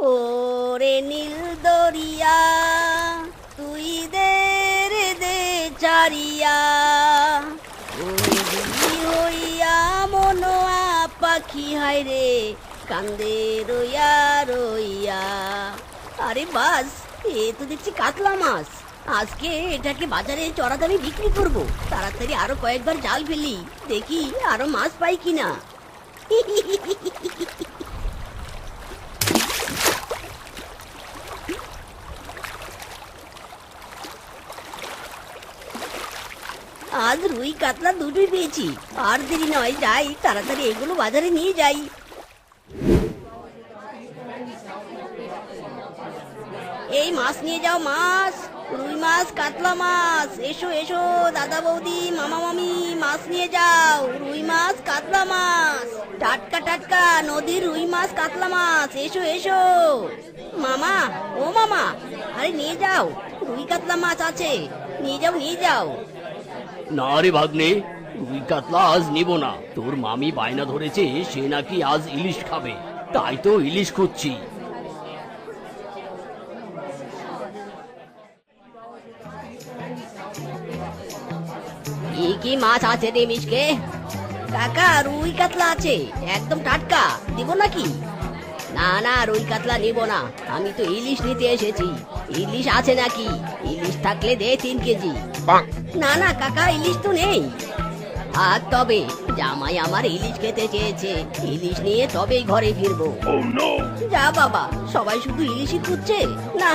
ওরে নীল দরিয়া তুই দে রে দে চারিয়া ওরি হইয়া মনোয়া পাখি হায় রে কান্দে রইয়া রইয়া। আরে বাস, এ তো দেখছি কাতলা মাছ। আজকে এটাকে বাজারে চড়া দামে বিক্রি করব। তাড়াতাড়ি আরো কয়েকবার জাল ফেলি, দেখি আরো মাছ পাই কিনা। আজ রুই কাতলা দুটোই পেয়েছি। আর দেরি নয়, যাই তাড়াতাড়ি এগুলো বাজারে নিয়ে যাই। এই মাছ নিয়ে যাও, মাছ, রুই মাছ, কাতলা মাছ, এসো এসো দাদা বৌদি মামা মামি, মাছ নিয়ে যাও, রুই মাছ কাতলা মাছ, টাটকা টাটকা নদীর রুই মাছ কাতলা মাছ, এসো এসো। মামা, ও মামা, আরে নিয়ে যাও, রুই কাতলা মাছ আছে, নিয়ে যাও নিয়ে যাও। না রে ভাগ্নে, রুই কাতলা আজ নিব না। তোর মামি বায়না ধরেছে সে নাকি আজ ইলিশ খাবে, তাই তো ইলিশ খুঁজছি। কি মাছ আছে রে মিশকে? কাকা, রুই কাতলা আছে, একদম টাটকা, দিব নাকি? না না, রুই কাতলা নিব না, আমি তো ইলিশ নিতে এসেছি। ইলিশ আছে নাকি? ইলিশ থাকলে দে 3 কেজি। না না কাকা, ইলিশ তো নেই। আর তবে জামাই আমার ইলিশ খেতে চেয়েছে, ইলিশ নিয়ে তবেই ঘরে ফিরবো। যা বাবা, সবাই শুধু ইলিশই খুঁজছে, না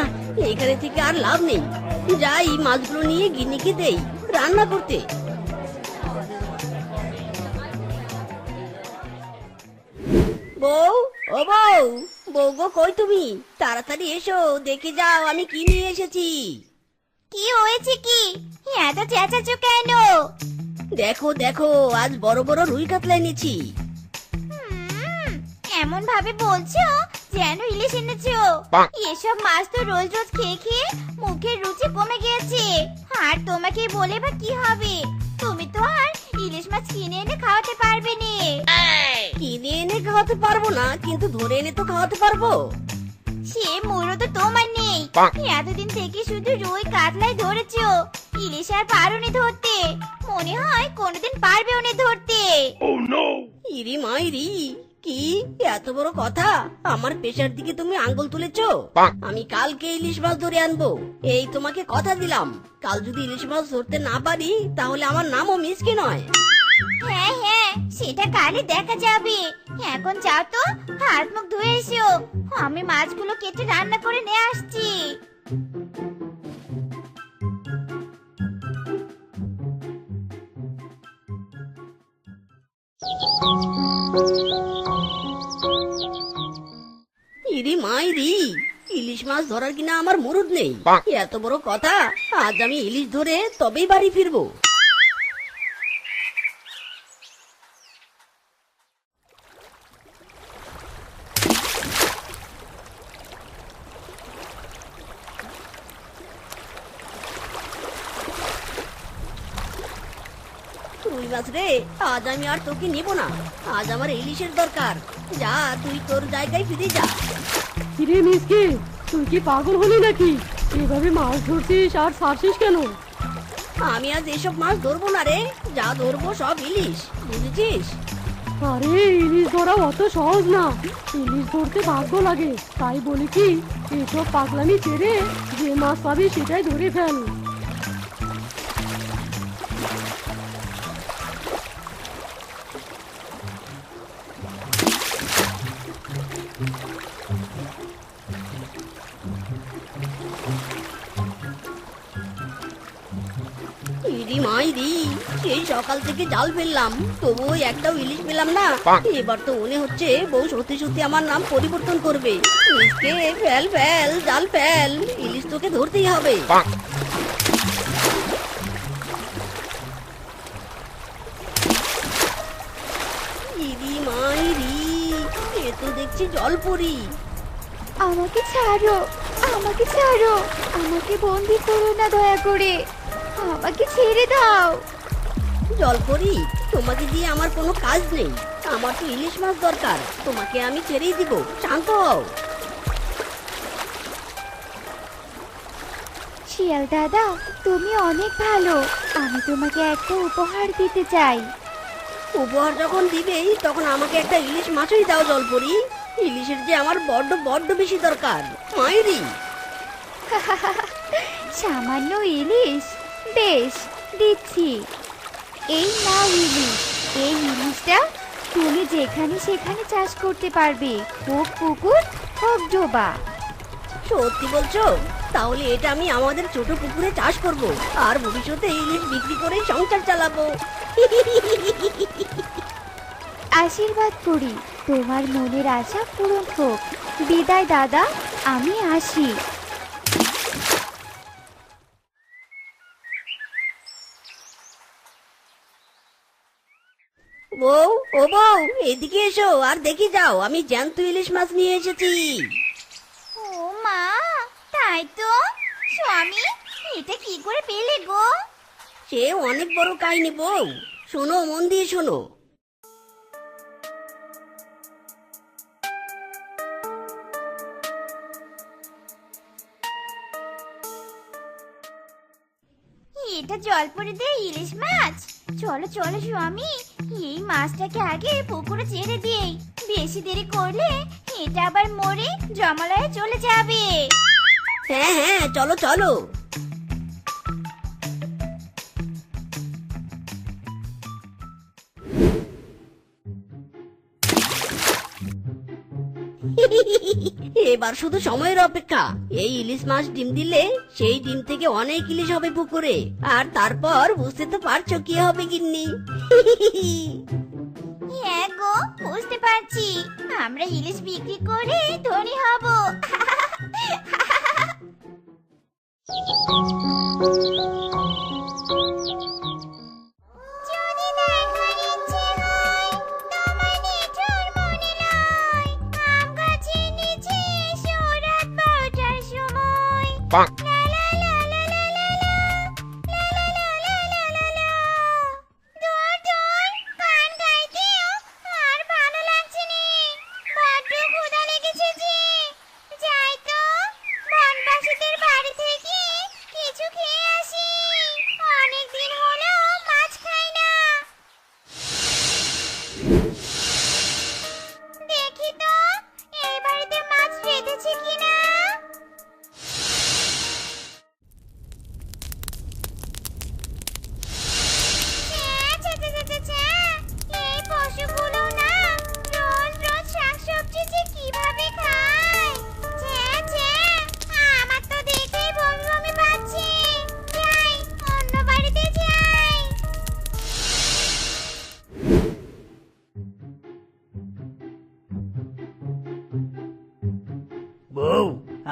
এখানে থেকে আর লাভ নেই। যাই মাছগুলো নিয়ে গিন্নিকে দেই রান্না করতে। বউ, ও বউ, বউ গো, কই তুমি? তাড়াতাড়ি এসো, দেখে যাও আমি কি নিয়ে এসেছি। কি হয়েছে কি? এত চেঁচাচ্ছো কেন? দেখো দেখো, আজ বড় বড় রুই কাতলা এনেছি। এমন ভাবে বলছো যেন ইলিশ এনেছো। এসব মাছ তো রোজ রোজ খেয়ে খেয়ে মুখের রুচি কমে গেছে। আর তোমাকে বলে বা কি হবে? তুমি তো আর ইলিশ মাছ কিনে এনে খাওয়াতে পারবে না। কিনে এনে খাওয়াতে পারবো না, কিন্তু ধরে এনে তো খাওয়াতে পারবো। সে মুরো তো তোমার নেই। এতদিন থেকে শুধু রুই কাতলাই ধরেছো, ইলিশ আর পারোনি ধরতে। মনে হয় কোনোদিন পারবেও না ধরতে। ইরি মাইরি, কি এত বড় কথা! আমার পেশার দিকে তুমি আঙ্গুল তুলেছো। আমি কালকে ইলিশ মাছ ধরে আনবো, এই তোমাকে কথা দিলাম। কাল যদি ইলিশ মাছ ধরতে না পারি, তাহলে আমার নামও মিসকে নয়। হ্যাঁ হ্যাঁ, সেটা কালে দেখা যাবে। এখন যাও তো, হাত মুখ ধুয়ে এসো। আমি মাছগুলো কেটে রান্না করে নিয়ে আসছি। ইরি মাইরি, ইলিশ মাছ ধরার কিনা আমার মুরুদ নেই। এত বড় কথা! আজ আমি ইলিশ ধরে তবেই বাড়ি ফিরবো। রুই মাছ রে, আজ আমি আর তোকে নিব না। আজ আমার ইলিশের দরকার। যা, তুই তোর জায়গায় ফিরে যা। কিরে মিসকে, তুই কি পাগল হলি নাকি? এভাবে মাছ ধরছিস আর ছাড়ছিস কেন? আমি আজ এসব মাছ ধরবো না রে, যা ধরবো সব ইলিশ, বুঝেছিস? আরে ইলিশ ধরা অত সহজ না, ইলিশ ধরতে ভাগ্য লাগে। তাই বলি কি, এসব পাগলামি ছেড়ে যে মাছ পাবি সেটাই ধরে ফেল। ইরি মাইরি, সেই সকাল থেকে জাল ফেললাম, তবুও একটাও ইলিশ পেলাম না। এবার তো মনে হচ্ছে বউ সত্যি সত্যি আমার নাম পরিবর্তন করবে। মিসকে, ফেল ফেল, জাল ফেল, ইলিশ তোকে ধরতেই হবে। ইরি মাইরি, এ তো দেখছি জলপরি। আমাকে ছাড়ো, আমাকে ছাড়ো, আমাকে বন্দি করো না দয়া করে। আমাকে ছেড়ে দাও। জলপরি, তোমাকে দিয়ে আমার কোনো কাজ নেই। আমার তো ইলিশ মাছ দরকার, তোমাকে আমি ছেড়েই দিব, শান্ত হও। শিয়াল দাদা, তুমি অনেক ভালো। আমি তোমাকে একটা উপহার দিতে চাই। উপহার যখন দিবেই তখন আমাকে একটা ইলিশ মাছই দাও জলপরি। ইলিশের যে আমার বড্ড বড্ড বেশি দরকার মাইরি। সামান্য ইলিশ? বেশ, দিচ্ছি। এই নাও ইলিশ। এই ইলিশটা তুমি যেখানে সেখানে চাষ করতে পারবে, হোক পুকুর হোক ডোবা। সত্যি বলছো? তাহলে এটা আমি আমাদের ছোট পুকুরে চাষ করব আর ভবিষ্যতে ইলিশ বিক্রি করে সংসার চালাবো। আশীর্বাদ করি তোমার মনের আশা পূরণ হোক। বিদায় দাদা, আমি আসি। বউ, ও বউ, এদিকে এসো আর দেখি যাও, আমি জ্যান্ত ইলিশ মাছ নিয়ে এসেছি। ও মা, তাই তো। স্বামী, এটা কি করে পেলে গো? সে অনেক বড় কাহিনী বউ, শোনো, মন দিয়ে শোনো। এটা জলপরিতে ইলিশ মাছ। চলো চলো স্বামী, এই মাছটাকে আগে পুকুরে ছেড়ে দিই। বেশি দেরি করলে এটা আবার মরে জমালয়ে চলে যাবে। হ্যাঁ হ্যাঁ, চলো চলো। এবার শুধু সময়ের অপেক্ষা। এই ইলিশ মাছ ডিম দিলে সেই ডিম থেকে অনেক ইলিশ হবে পুকুরে, আর তারপর বুঝতে তো পারছো কি হবে গিন্নি। হ্যাঁ গো, বুঝতে পারছি। আমরা ইলিশ বিক্রি করে ধনী হব। যদি দেখার ইচ্ছে হয়, তোমার নিঠুর মনে লয়, আম গাছের নিচে এসো রাত 12টার সময়। লা লা লা লা লা লা লা, লা লা লা লা লা লা লা। দূর দূর, গান গাইতেও আর ভালো লাগছে নে। বড্ড ক্ষুধা লেগেছে যে। যাই তো, বনবাসীদের বাড়ি থেকে কিছু খেয়ে আসি। অনেকদিন হলো মাছ খাই না। দেখি তো, এই বাড়িতে মাছ রেঁধেছে কিনা। এই পশুগুলো না রোজ রোজ শাকসবজি যে কিভাবে খায়। আমার তো দেখেই বমি বমি পাচ্ছে। যাই, অন্য বাড়িতে যাই। বউ,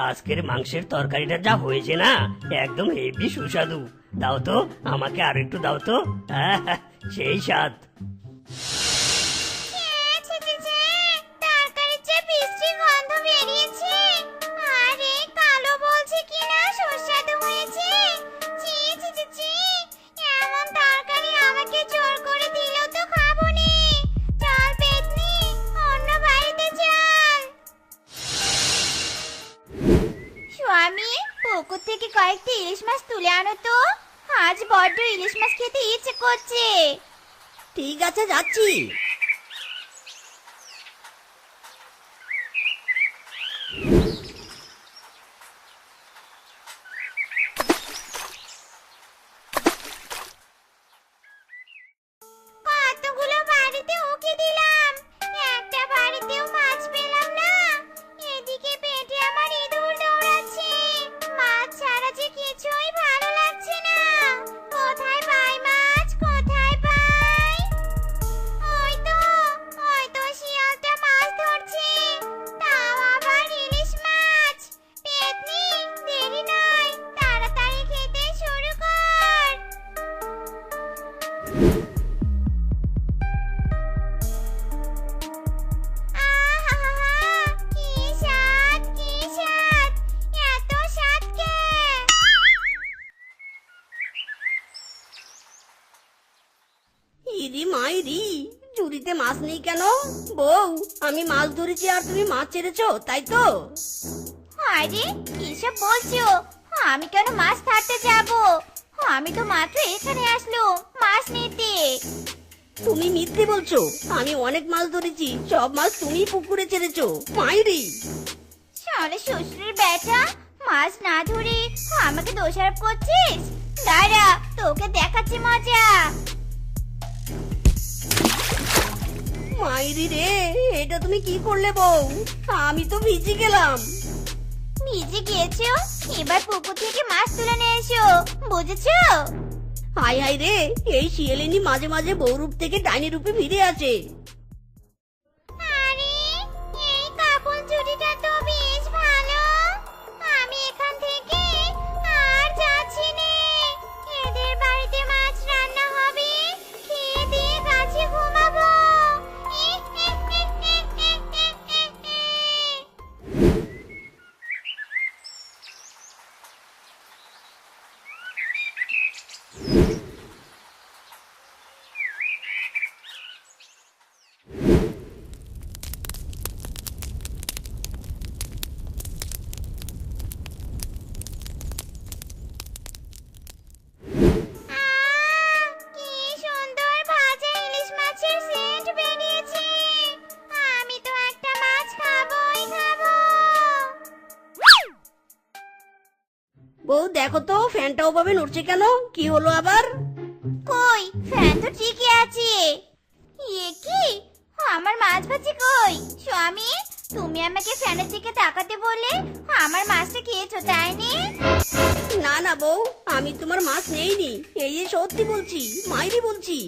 আজকের মাংসের তরকারিটা যা হয়েছে না, একদম হেভি সুস্বাদু। দাও তো, আমাকে আর একটু দাও তো। আহ, সেই স্বাদ। তরকারির যে বিশ্রী গন্ধ বেরিয়েছে। আরে কালো বলছে কিনা সুস্বাদু হয়েছে। ছি ছি ছি ছি, এমন তরকারি আমাকে জোর করে দিলেও তো খাবো নি। চল পেতনি, অন্য বাড়িতে চল। স্বামী, পুকুর থেকে কয়েকটি ইলিশ মাছ তুলে আনো তো। আজ বড্ড ইলিশ মাছ খেতে ইচ্ছে করছে। ঠিক আছে, যাচ্ছি। কতগুলো বাড়িতে উকি দিলাম, একটা বাড়িতেও মাছ পেলাম না। এদিকে পেটে আমার ইঁদুর দৌড়াচ্ছে। মাছ ছাড়া যে কিছুই ভালো লাগছে না। কোথায় পাই মাছ, কোথায় পাই? ওই তো শিয়ালটা মাছ ধরছে, তাও আবার ইলিশ মাছ। পেতনি, দেরি নয়, তাড়াতাড়ি খেতে শুরু কর। আহাহাহা, কি স্বাদ, কি স্বাদ, এত স্বাদ কে? ইরি মাইরি, ঝুড়িতে মাছ নেই কেন? বউ, আমি মাছ ধরেছি আর তুমি মাছ ছেড়েছো, তাই তো? আরে, কিসব বলছো? আমি কেন মাছ ধরতে যাব? আমি তো মাত্র এখানে আসলাম মাছ নিতে। তুমি মিথ্যে বলছো, আমি অনেক মাছ ধরেছি, সব মাছ তুমি পুকুরে ছেড়েছো। মাইরি, শালা শ্বশুরের বেটা, মাছ না ধরে আমাকে দোষারোপ করছিস? দাঁড়া, তোকে দেখাচ্ছি মজা। মাইরি রে, এটা তুমি কি করলে বউ? আমি তো ভিজে গেলাম। ভিজে গিয়েছো? এবার পুকুর থেকে মাছ তুলে নিয়ে এসো, বুঝেছো? হাই হাই রে, এই শিয়ালিনী মাঝে মাঝে বউরূপ থেকে ডাইনি রূপে ফিরে আসে। আরে, এই কাপড় চুড়িটা তো বেশ ভালো। আমি এখান থেকে আর যাচ্ছি নে। এদের বাড়িতে মাছ রান্না হবে, খেয়ে দিয়ে গাছে ঘুমাবো। কি সুন্দর ভাজা ইলিশ মাছের সেন্ট বেরিয়েছে। আমি তো একটা মাছ খাবোই খাবো। বউ দেখো তো, ফ্যানটা ওভাবে নড়ছে কেন? কি হলো আবার? কই, ফ্যান তো ঠিকই আছে। এ কি, আমার মাছ ভাজি কই? স্বামী, তুমি আমাকে ফ্যানের দিকে তাকাতে বলে আমার মাছটা খেয়েছো, তাই নি? না না বউ, আমি তোমার মাছ নেইনি, এই যে সত্যি বলছি, মাইরি বলছি।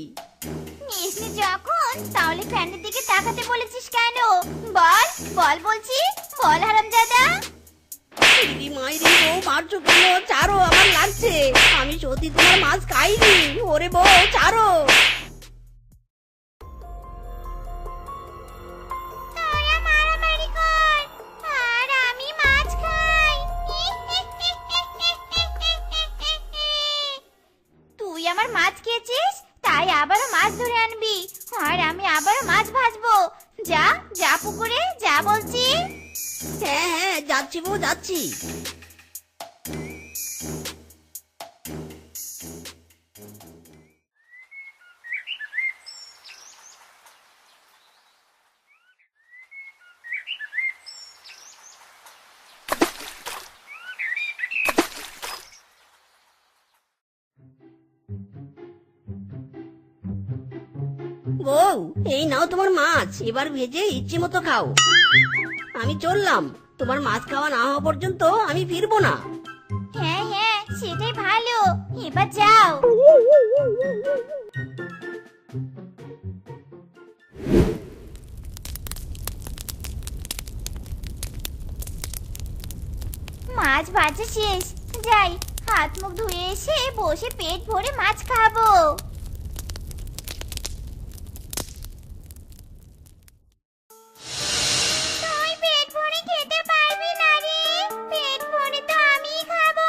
নিসনি যখন, তাহলে ফ্যানের দিকে তাকাতে বলেছিস কেন? বল বল বলছি, বল হারামজাদা। ইরি মাইরি, বউ মারছো কেন? ছাড়ো, আমার লাগছে। আমি সত্যি তোমার মাছ খাইনি। ওরে বউ, ছাড়ো। তোরা মারামারি কর, আর আমি মাছ খাই। তুই আমার মাছ খেয়েছিস, তাই আবারও মাছ ধরে আনবি, আর আমি আবারও মাছ ভাজবো। যা যা পুকুরে যা বলছি। হ্যাঁ হ্যাঁ, যাচ্ছি বউ, যাচ্ছি। বউ, এই নাও তোমার মাছ, এবার ভেজে ইচ্ছে মতো খাও। আমি চললাম, তোমার মাছ খাওয়া না হওয়া পর্যন্ত আমি ফিরবো না। হ্যাঁ হ্যাঁ, সেটাই ভালো, এবার যাও। মাছ ভাজা শেষ, যাই হাত মুখ ধুয়ে এসে বসে পেট ভরে মাছ খাবো। তুই পেট ভরে খেতে পারবি না রে, পেট ভরে তো আমিই খাবো।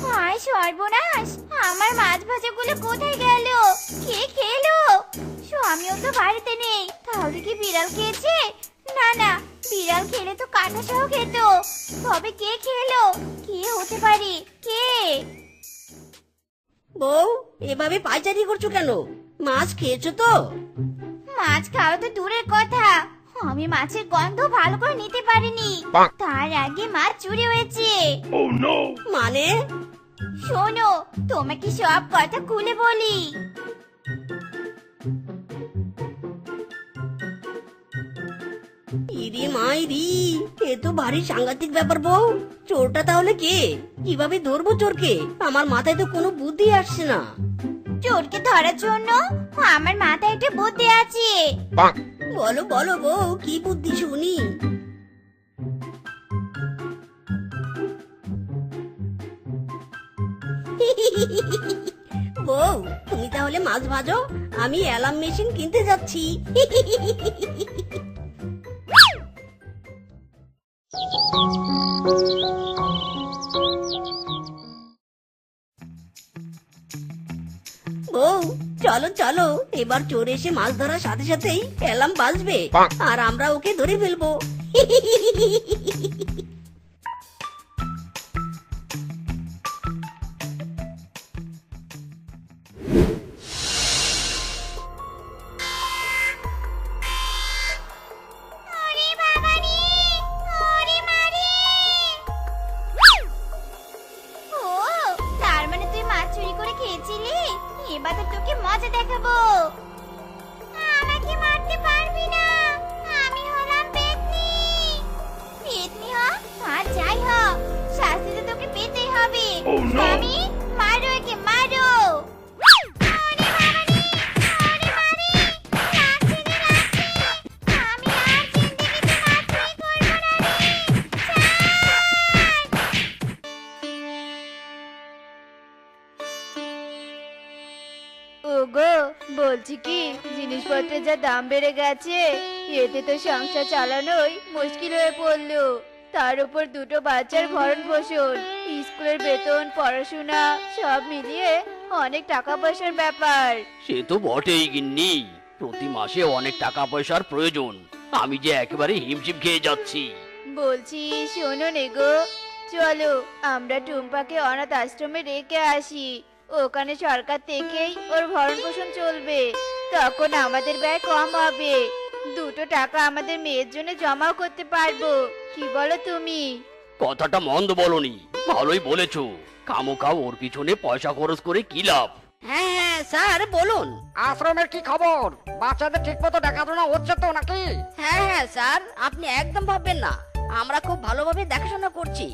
হায় সর্বনাশ, আমার মাছ ভাজাগুলো কোথায় গেল? কে খেলো? স্বামীও তো বাড়িতে নেই, তাহলে কি বিড়াল খেয়েছে? না না, বিড়াল খেলে তো কাঁটা সহ খেত। তবে কে খেলো? কে হতে পারে? কে? বউ, এভাবে পায়চারি করছো কেন? মাছ খেয়েছো তো? মাছ খাওয়া তো দূরের কথা, আমি মাছের গন্ধ ভালো করে নিতে পারিনি, তার আগে মাছ চুরি হয়েছে। মানে? শোনো, তোমাকে সব কথা খুলে বলি। ইরি মাইরি, এ তো ভারী সাংঘাতিক ব্যাপার বউ। চোরটা তাহলে কে? কিভাবে ধরবো চোরকে? আমার মাথায় তো কোনো বুদ্ধি আসছে না। চোরকে ধরার জন্য আমার মাথায় একটা বুদ্ধি আছে। বলো বলো বউ, কি বুদ্ধি শুনি। বউ, তুমি তাহলে মাছ ভাজো, আমি অ্যালার্ম মেশিন কিনতে যাচ্ছি। বউ, চলো চলো, এবার চোর এসে মাছ ধরার সাথে সাথেই অ্যালার্ম বাজবে আর আমরা ওকে ধরে ফেলবো। ওরে বাবারে, ওরে মারে। ও, তার মানে তুই মাছ চুরি করে খেয়েছিলি? এবার তো তোকে মজা দেখাবো। আমাকে মারতে পারবি না, আমি হলাম পেতনি। পেতনি হ আর যাই হ, শাস্তি তো তোকে পেতেই হবে। স্বামী, মারো একে মারো। ওরে বাবারে, ওরে মারে, লাগছে রে লাগছে। আমি আর জিন্দেগিতে মাছ চুরি করবো না রে। ওগো, বলছি কি, জিনিসপত্রের যা দাম বেড়ে গেছে, এতে তো সংসার চালানোই মুশকিল হয়ে পড়লো। তার উপর দুটো বাচ্চার ভরণ পোষণ, স্কুলের বেতন, পড়াশোনা সব মিলিয়ে অনেক টাকা পয়সার ব্যাপার। সে তো বটেই গিন্নি, প্রতি মাসে অনেক টাকা পয়সার প্রয়োজন। আমি যে একেবারে হিমশিম খেয়ে যাচ্ছি। বলছি শোনো নে গো, চলো আমরা টুম্পাকে অনাথ আশ্রমে রেখে আসি। ওখানে সরকার থেকেই ওর ভরণ পোষণ চলবে, তখন আমাদের ব্যয় কম হবে। দুটো টাকা আমাদের মেয়ের জন্য জমাও করতে পারবো। কি বলো তুমি? কথাটা মন্দ বলনি, ভালোই বলেছো। খামোখা ওর পিছনে পয়সা খরচ করে কি লাভ? হ্যাঁ হ্যাঁ স্যার, বলুন। আশ্রমের কি খবর? বাচ্চাদের ঠিক মতো দেখাশোনা হচ্ছে তো নাকি? হ্যাঁ হ্যাঁ স্যার, আপনি একদম ভাববেন না, আমরা খুব ভালোভাবে দেখাশোনা করছি।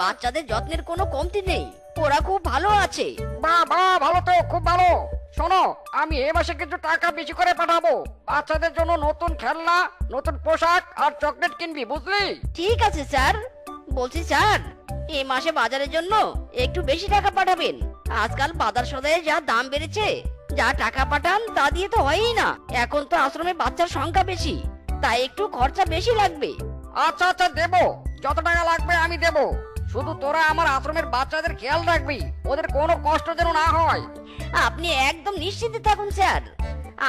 বাচ্চাদের যত্নের কোনো কমতি নেই, ওরা খুব ভালো আছে। বাহ বাহ, ভালো তো, খুব ভালো। শোনো, আমি এই মাসে কিছু টাকা বেশি করে পাঠাবো। বাচ্চাদের জন্য নতুন খেলনা, নতুন পোশাক আর চকলেট কিনবি, বুঝলি? ঠিক আছে স্যার। বলছি স্যার, এই মাসে বাজারের জন্য একটু বেশি টাকা পাঠাবেন। আজকাল বাজার সদায়ে যা দাম বেড়েছে, যা টাকা পাঠান তা দিয়ে তো হয়ই না। এখন তো আশ্রমে বাচ্চার সংখ্যা বেশি, তাই একটু খরচা বেশি লাগবে। আচ্ছা আচ্ছা, দেবো। যত টাকা লাগবে আমি দেবো। শুধু তোরা আমার আশ্রমের বাচ্চাদের খেয়াল রাখবি, ওদের কোনো কষ্ট যেন না হয়। আপনি একদম নিশ্চিন্তে থাকুন স্যার,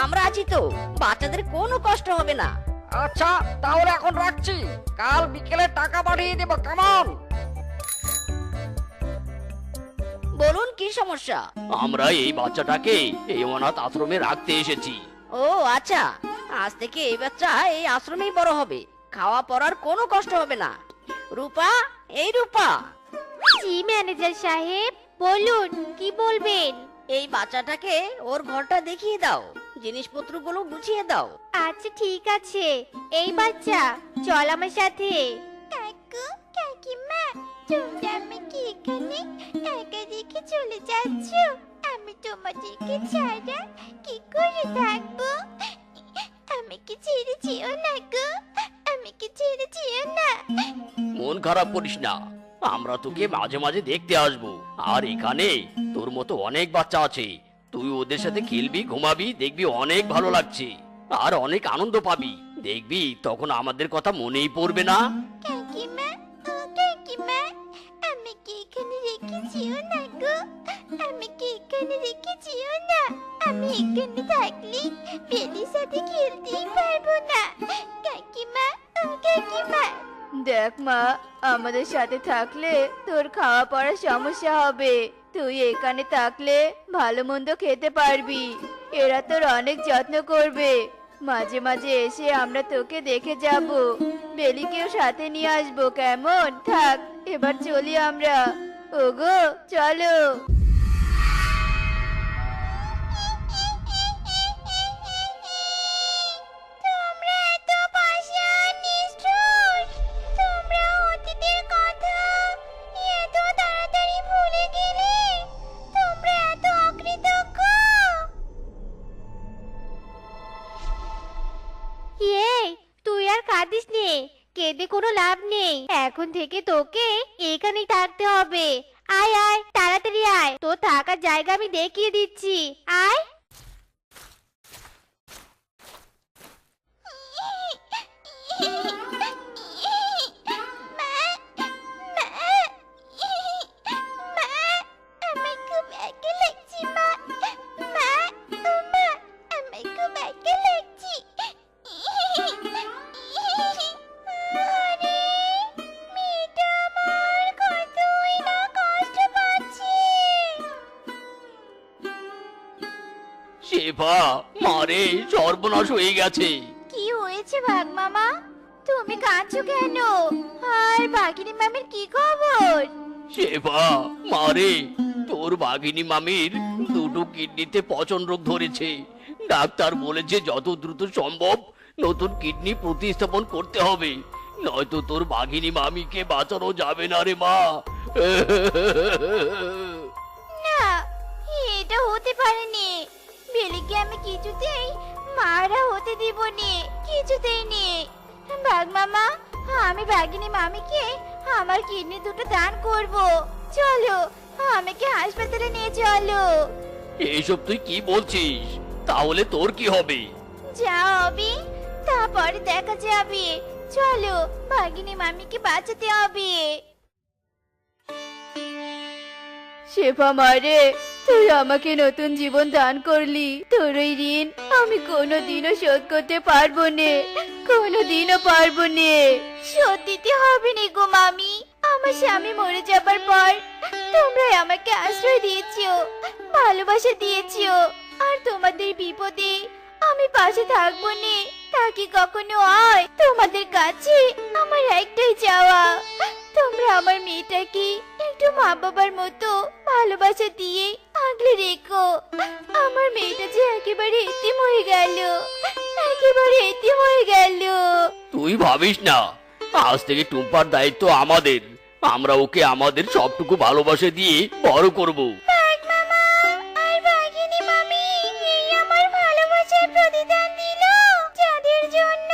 আমরা আছি তো, বাচ্চাদের কোনো কষ্ট হবে না। আচ্ছা, তাহলে এখন রাখছি। কাল বিকেলে টাকা পাঠিয়ে দেবো, কেমন? বলুন কি সমস্যা? আমরা এই বাচ্চাটাকে এই অনাথ আশ্রমে রাখতে এসেছি। ও আচ্ছা, আজ থেকে এই বাচ্চা এই আশ্রমেই বড় হবে, খাওয়া পড়ার কোনো কষ্ট হবে না। রূপা, এই রূপা, জি ম্যানেজার সাহেব, বলুন কি বলবেন। এই বাচ্চাটাকে ওর ঘরটা দেখিয়ে দাও, জিনিসপত্রগুলো গুছিয়ে দাও। আচ্ছা ঠিক আছে। এই বাচ্চা, চল আমার সাথে। কাকু, কাকিমা, তোমরা আমাকে এখানে একা রেখে চলে যাচ্ছ? আমি তোমাদেরকে ছাড়া কি করে থাকবো? আমাকে ছেড়ে যেও না গো, আমাকে ছেড়ে যেও না। মন খারাপ করিস না, আমরা তোকে মাঝে মাঝে দেখতে আসবো। আর এখানে তোর মতো অনেক বাচ্চা আছে, তুই ওদের সাথে খেলবি, ঘুমাবি, দেখবি অনেক ভালো লাগছে আর অনেক আনন্দ পাবি। দেখবি তখন আমাদের কথা মনেই পড়বে না। কাকিমা, ও কাকিমা, আমাকে এখানে রেখে যেও না গো, আমাকে এখানে রেখে যেও না। আমি এখানে থাকলে বেলির সাথে খেলতেই পারবো না। কাকিমা, ও কাকিমা। দেখ মা, আমাদের সাথে থাকলে তোর খাওয়া পড়ার সমস্যা হবে। তুই এখানে থাকলে ভালো মন্দ খেতে পারবি, এরা তোর অনেক যত্ন করবে। মাঝে মাঝে এসে আমরা তোকে দেখে যাব, বেলিকেও সাথে নিয়ে আসবো, কেমন? থাক, এবার চলি আমরা। ওগো চলো। তোমরা এত পাষাণ, নিষ্ঠুর। তোমরা অতীতের কথা এত তাড়াতাড়ি ভুলে গেলে। তোমরা এত অকৃতজ্ঞ। এই, তুই আর কাঁদিস নে, কেঁদে কোনো লাভ নেই। এখন থেকে তোকে এখানেই থাকতে হবে। আয় আয়, তাড়াতাড়ি আয়, তোর থাকার জায়গা আমি দেখিয়ে দিচ্ছি। আয়। মা, শেফা, মারে সর্বনাশ হয়ে গেছে। কি হয়েছে বাঘ মামা? তুমি কাঁদছো কেন? আর বাঘিনী মামির কি খবর? শেফা, মারে তোর বাঘিনী মামির দুটো কিডনিতে পচন রোগ ধরেছে। ডাক্তার বলেছে যত দ্রুত সম্ভব নতুন কিডনি প্রতিস্থাপন করতে হবে, নয়তো তোর বাঘিনী মামিকে বাঁচানো যাবে না রে মা। না, এটা হতে পারেনি। বেলিকে আমি কিছুতেই মারা হতে দিব নি, কিছুতেই নি। বাঘ মামা, আমি বাঘিনী মামিকে আমার কিডনি দুটো দান করব। চলো, আমাকে হাসপাতালে নিয়ে চলো। এইসব তুই কি বলছিস? তাহলে তোর কি হবে? যা হবে তারপরে দেখা যাবে। চলো, বাঘিনী মামিকে বাঁচাতে হবে। শেফা মারে, তুই আমাকে নতুন জীবন দান করলি। তোর ওই ঋণ আমি কোনোদিনও শোধ করতে পারবো নে, কোনোদিনও পারবো নে। শোধ দিতে হবে নি গো মামি। আমার স্বামী মরে যাবার পর তোমরা আমাকে আশ্রয় দিয়েছো, ভালোবাসা দিয়েছো। আর তোমাদের বিপদে আমি পাশে থাকবো নে, তা কি কখনো হয়? তোমাদের কাছে আমার একটাই চাওয়া, তোমরা আমার মেয়েটাকে একটু মা বাবার মতো ভালোবাসা দিয়ে আগলে রেখো। আমার মেয়েটা যে একেবারে এতিম হয়ে গেল, একেবারে এতিম হয়ে গেল। তুই ভাবিস না, আজ থেকে টুম্পার দায়িত্ব আমাদের। আমরা ওকে আমাদের সবটুকু ভালোবাসা দিয়ে বড় করব। বাঘ মামা আর বাঘিনী মামি এই আমার ভালোবাসার প্রতিদান দিল, যাদের জন্য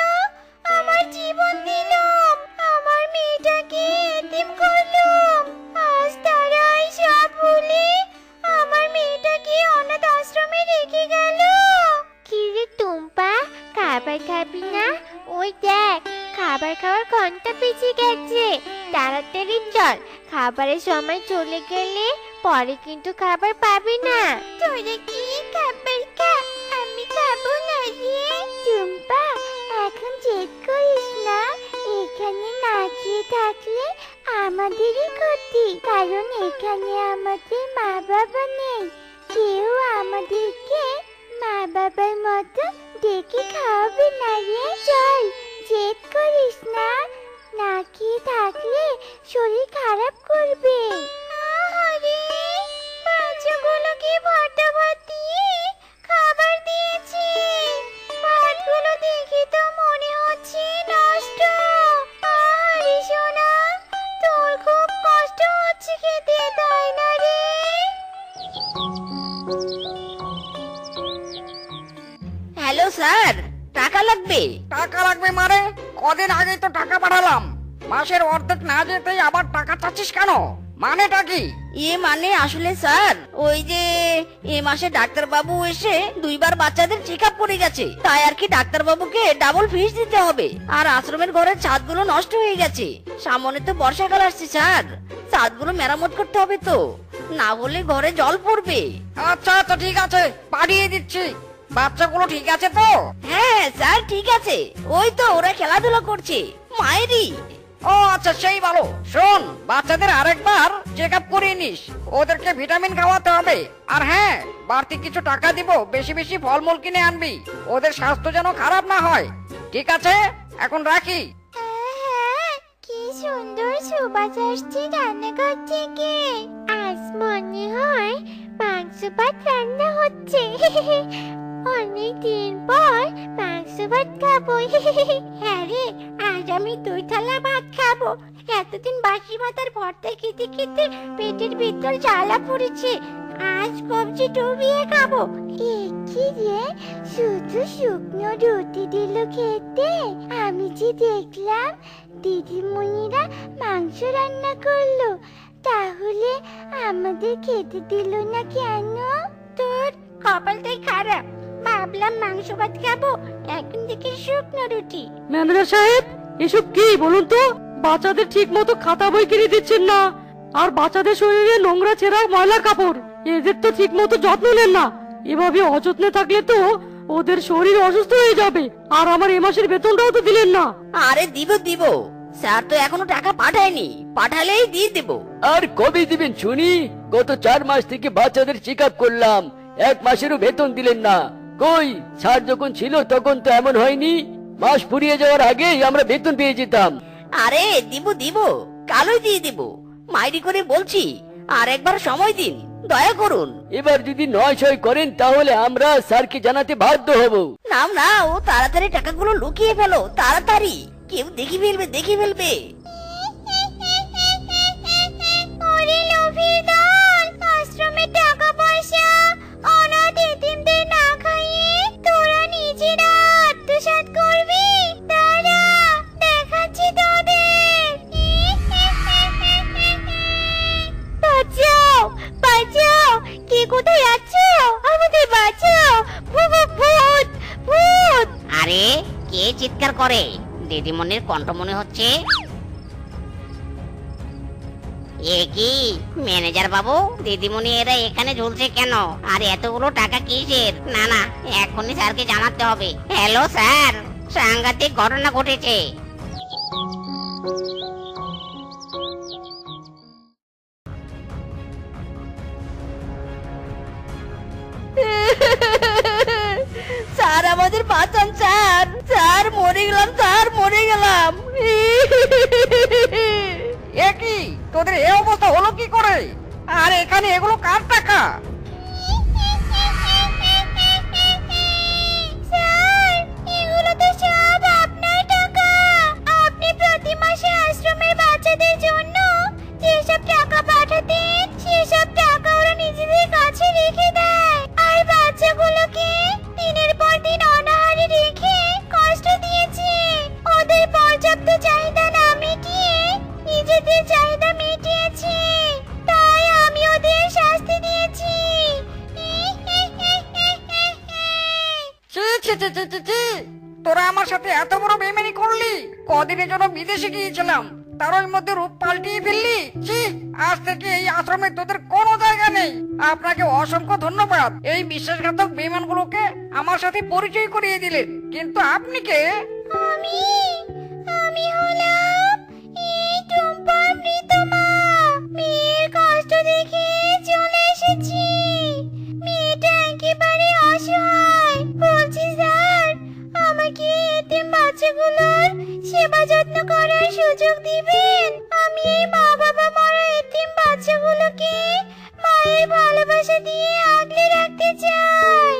আমার জীবন দিলাম, আমার মেয়েটাকে এতিম করলাম। আজ তারাই সব ভুলে আমার মেয়েটাকে অনাথ আশ্রমে রেখে গেল। কি রে টুম্পা, খাবার খাবি না? ওই দেখ, খাবার খাওয়ার ঘন্টা পেঁচে গেছে। তাড়াতাড়ি চল, খাবারের সময় চলে গেলে পরে কিন্তু খাবার পাবি না। তোরা কি খাবার খা, আমি খাবো না রে। টুম্পা, এখন জেদ করিস না। এখানে না খেয়ে থাকলে আমাদেরই ক্ষতি, কারণ এখানে আমাদের মা বাবা নেই। কেউ আমাদেরকে মা বাবার মতো ডেকে খাওয়াবে না রে। চল, জেদ করিস না। না খেয়ে থাকলে শরীর খারাপ করবে। আরে, বাচ্চাগুলোকে ভর্তা ভাত দিয়ে খাবার দিয়েছি। ভাতগুলো দেখে তো মনে হচ্ছে নষ্ট। আরে সোনা, তোর খুব কষ্ট হচ্ছে খেতে, তাই না রে? হ্যালো স্যার, টাকা লাগবে। টাকা লাগবে মানে? কদিন আগে তো টাকা পাঠালাম, মাসের অর্ধেক না যেতেই আবার টাকা চাচ্ছিস কেন? মানেটা কি? মানে আসলে স্যার, ওই যে এ মাসে ডাক্তার বাবু এসে দুইবার বাচ্চাদের চেক আপ করে গেছে, তাই আর কি ডাক্তার বাবুকে ডাবল ফিস দিতে হবে। আর আশ্রমের ঘরের ছাদগুলো নষ্ট হয়ে গেছে। সামনে তো বর্ষাকাল আসছে স্যার, ছাদগুলো মেরামত করতে হবে তো, না হলে ঘরে জল পড়বে। আচ্ছা আচ্ছা, ঠিক আছে, পাঠিয়ে দিচ্ছি। বাচ্চাগুলো ঠিক আছে তো? হ্যাঁ স্যার, ঠিক আছে। ওই তো ওরা খেলাধুলা করছে। মায়েরই। ও আচ্ছা, সেই ভালো। শোন, বাচ্চাদের আরেকবার চেক আপ করিয়ে নিস, ওদেরকে ভিটামিন খাওয়াতে হবে। আর হ্যাঁ, বাড়তি কিছু টাকা দিব, বেশি বেশি ফলমূল কিনে আনবি, ওদের স্বাস্থ্য যেন খারাপ না হয়। ঠিক আছে, এখন রাখি। কি সুন্দর সুবাস আসছে রান্নাঘর থেকে। আজ মনে হয় মাংস ভাত রান্না হচ্ছে। অনেক দিন পর মাংস ভাত খাবো। হ্যাঁ রে, আজ আমি 2 থালা ভাত খাবো। এতদিন বাসি ভাত আর ভর্তা খেতে খেতে পেটের ভিতর জ্বালা পড়েছে, আজ কবজি ডুবিয়ে খাবো। কি রে, শুধু শুকনো রুটি দিল খেতে। আমি যে দেখলাম দিদিমণিরা মাংস রান্না করলো, তাহলে আমাদের খেতে দিল না কেন? তোর কপালটাই খারাপ, ভাবলাম মাংস ভাত খাবো, এখন থেকে শুকনো রুটি। ম্যানেজার সাহেব, এসব কি বলুন তো? বাচ্চাদের ঠিক মতো খাতা বই কিনে দিচ্ছেন না, আর বাচ্চাদের শরীরে নোংরা ছেঁড়া ময়লা কাপড়, এদের তো ঠিক মতো যত্ন নেন না। এভাবে অযত্নে থাকলে তো ওদের শরীর অসুস্থ হয়ে যাবে। আর আমার এ মাসের বেতনটাও তো দিলেন না। আরে দিব, স্যার তো এখনো টাকা পাঠায়নি, পাঠালেই দিয়ে দেব। আর কবে দিবেন শুনি? গত 4 মাস থেকে বাচ্চাদের চেক আপ করলাম, এক মাসেরও বেতন দিলেন না। কই, স্যার যখন ছিল তখন তো এমন হয়নি। মাস ফুরিয়ে যাওয়ার আগেই আমরা বেতন পেয়ে যেতাম। আরে দিব দিব, কালই দিয়ে দিব, মাইরি করে বলছি। আর একবার সময় দিন, দয়া করুন। এবার যদি 9 করেন তাহলে আমরা স্যারকে জানাতে বাধ্য হব। নাও নাও, তাড়াতাড়ি টাকাগুলো লুকিয়ে ফেলো, তাড়াতাড়ি, কেউ দেখে ফেলবে, দেখে ফেলবে। ওরে লোভীর দল, আশ্রমে টাকা পয়সা অনাথ এতিমদের না খাইয়ে তোরা নিজেরা আত্মসাৎ করবি। দাঁড়া, দেখাচ্ছি তোদের। বাঁচাও, বাঁচাও, কে কোথায় আছো? আমাদের বাঁচাও, ভূত, ভূত, ভূত। আরে কে চিৎকার করে? দিদিমণির কণ্ঠ মনে হচ্ছে। এ কি ম্যানেজার বাবু, দিদিমণি এরা এখানে ঝুলছে কেন? আর এতগুলো টাকা কিসের? না না, এখনই স্যারকে জানাতে হবে। হ্যালো স্যার, সাংঘাতিক ঘটনা ঘটেছে। স্যার আমাদের বাঁচান স্যার, স্যার মরে গেলাম, স্যার মরে গেলাম। এ কি, তোদের এই অবস্থা হলো কি করে? আর এখানে এগুলো কার টাকা? স্যার, এগুলো তো সব আপনার টাকা। আপনি প্রতি মাসে আশ্রমের বাচ্চাদের জন্য যেসব টাকা পাঠাতেন, সেসব টাকা ওরা নিজেদের কাছে রেখে দেয়। আর বাচ্চাগুলোকে দিনের পর দিন অনাহারে রেখে কষ্ট দিয়েছে। ওদের পর্যাপ্ত চাহিদা না মিটিয়ে নিজেদের চাহিদা মিটিয়েছে। তাই আমি ওদের শাস্তি দিয়েছি। ছি ছি ছি ছি ছি ছি! তোরা আমার সাথে এত বড় বেইমানি করলি? কদিনের জন্য বিদেশে গিয়েছিলাম, তার মধ্যে রূপ পাল্টিয়ে ফেললি। ছি, আজ থেকে এই আশ্রমে তোদের কোনো জায়গা নেই। আপনাকে অসংখ্য ধন্যবাদ এই বিশ্বাসঘাতক বেইমানগুলোকে আমার সাথে পরিচয় করিয়ে দিলেন। কিন্তু আপনি কে? আমি আমি হলাম এই টুম্পার মৃত মা। মেয়ের কষ্ট দেখে চলে এসেছি। মেয়েটা একেবারে অসহায়। বলছি স্যার, আমাকে এতিম বাচ্চাগুলোর সেবা যত্ন করার সুযোগ দিবেন। আমি এই মা বাবা মরা এতিম বাচ্চাগুলোকে মায়ের ভালোবাসা দিয়ে আগলে রাখতে চাই।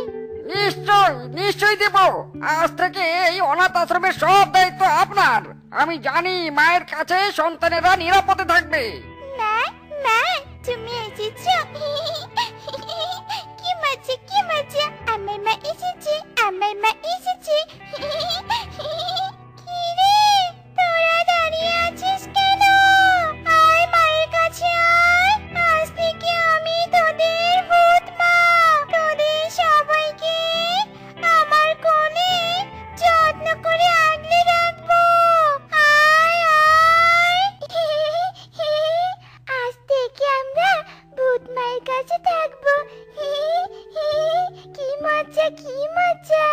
নিশ্চয় নিশ্চয় দেব। আজ থেকে এই অনাথ আশ্রমের সব দায়িত্ব আপনার। আমি জানি মায়ের কাছে সন্তানেরা নিরাপদে থাকবে। মা, মা, তুমি এসেছো? কি মজা, কি মজা, আমার মা এসেছে, আমার মা এসেছে। কি রে, তোরা দাঁড়িয়ে আছিস কেন? আয় মায়ের কাছে আয়। আজ থেকে আমি তোদের ভূত মা। তোদের সবাইকে আমার কোলে যত্ন করে আগলে রাখবো। আয় আয়। আজ থেকে আমরা ভূত মায়ের কাছে থাকবো। কি মজা, কি মজা।